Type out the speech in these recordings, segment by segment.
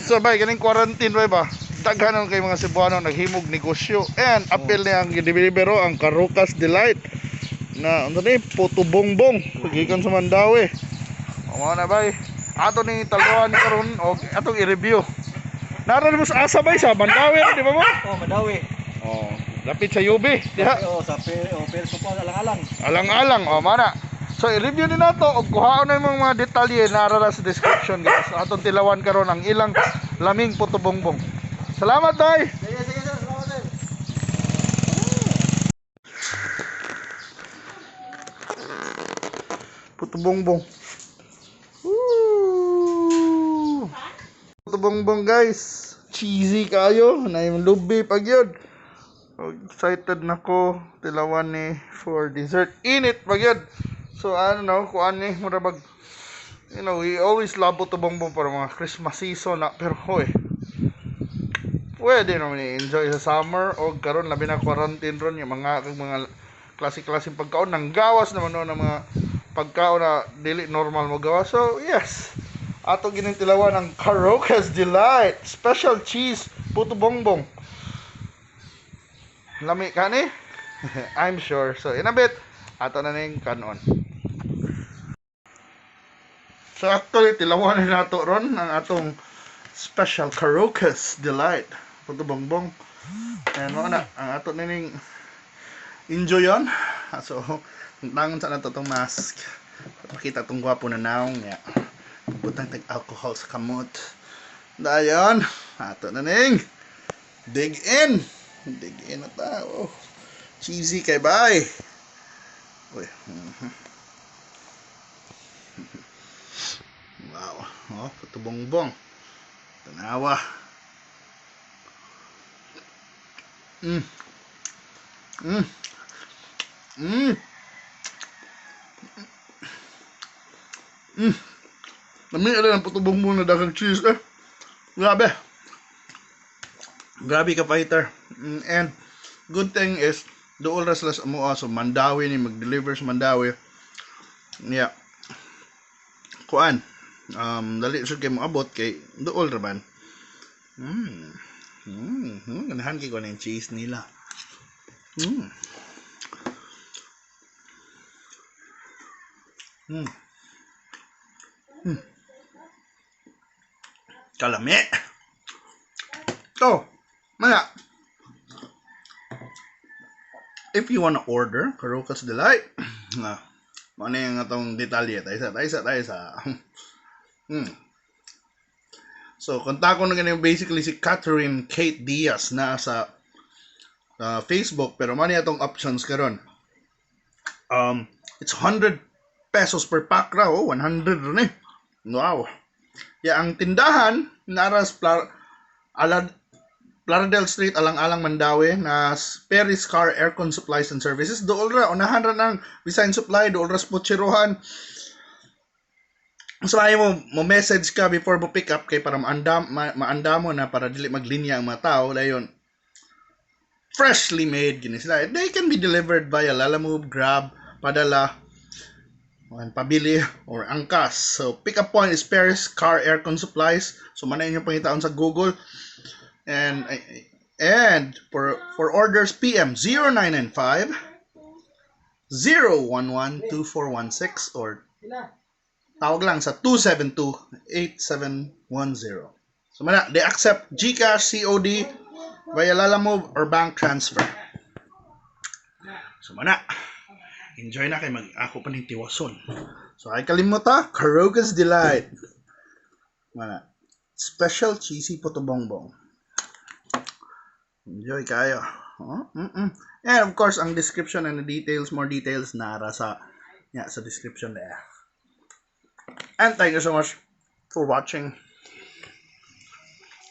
So bay, ganing quarantine bay ba? Daghanon kay mga Cebuano naghimog negosyo. And apil niya ang gidibibero ang Karoka's Delight na ano ni Puto Bumbong pagikan sa Mandaue. O na bay. Ato ni taluan ni karon og atong i-review. Naroon mo sa asa bay sa Mandaue, di ba mo? Oh, Mandaue. Oh, lapit sa UB, diha. Oh, sa PEREZ po alang-alang. Alang-alang, o mana. So i-review din nato og kuhaon na yung mga detalye na ara sa description guys. Atong tilawan karon ang ilang laming Puto Bumbong. Salamat tay. Sige, sige, sir. Salamat, sir. Puto Bumbong. Woo! Puto Bumbong guys. Cheesy kayo, na yung lubi pag yun. Excited na ko tilawan ni for dessert. Init pag yun. So I don't know kuan ni murabag, you know, we always love Puto Bumbong para mga Christmas season na, pero hoy, pwede naman i-enjoy sa summer o karon labi na quarantine ron yung mga klase-klaseng pagkaon nang gawas naman no ng mga pagkaon na dili normal mo gawas. So yes, ato ginintilawan ang Karoka's Delight Special Cheesy Puto Bumbong. Lami ka ni? I'm sure. So in a bit ato na ning kanon. So actually tilawan na nato ron ang atong Special Karoka's Delight Puto Bumbong. And mo na ang ato na ning enjoy yon. So tangon sa nato tong mask. Pakita tong gwapo na naong ya. Putang tag alcohol sa kamot. Dayon, ato na ning dig in. Dig in na ta. Oh. Cheesy kay bye. Uy. Wow. Oh, Puto Bumbong. Tanawa. Mm. Mm. Mm. Mm. Nami ala ng Puto Bumbong na daghang cheese eh. Grabe. Grabe ka fighter. And good thing is dool ra sila sa amo so Mandaue ni mag-deliver sa Mandaue. Yeah. Kuan. Dali sud kay mo abot kay dool ra man. Ganahan kay ko na yung cheese nila. Kalami. So, maya. If you wanna order Karoka's Delight, ano yung atong detalye? Tayo sa. So, kontak ko na ganyan basically si Catherine Kate Diaz na sa Facebook, pero mani atong options karon. It's 100 pesos per pack raw, 100 ron eh. Wow. Ya ang tindahan naras Plaridel Street, Alang-alang, Mandaue na PEREZ Car Aircon Supplies and Services. Dool ra unahan ra ng visayan supply, dool ra sa pocherohan. So ayaw mo message ka before mo pick up kay para maanda mo na para dili maglinya ang mga tao. Dayon freshly made gini sila. They can be delivered via Lalamove, Grab, Padala, pabili or angkas. So pick up point is PEREZ Car Aircon Supplies. So manay niyo pangitaon sa Google. And for orders PM 0995 011 2416 or tawag lang sa 272-8710. So mana, they accept GCash, COD, via Lalamove or bank transfer. So mana, enjoy na kay ako pa ning tiwason. So ay kalimuta, Karoka's Delight. Mana, Special Cheesy Puto Bumbong. Enjoy kayo. And of course, ang description and the details, more details nara sa description there. And thank you so much for watching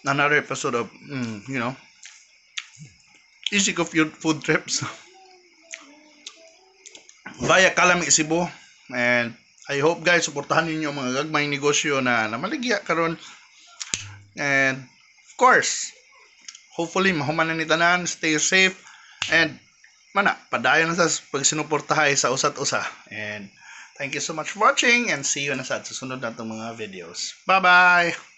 another episode of, Easy Ko Food Trips via Kalami, Cebu. And I hope guys, supportahan ninyo mga gagmayng negosyo na maligya karon. And of course, hopefully mahuman na ni tanan, stay safe, and padayon na sa pagsinuportahay sa usat-usa. And thank you so much for watching, and see you na sa susunod na itong mga videos. Bye-bye!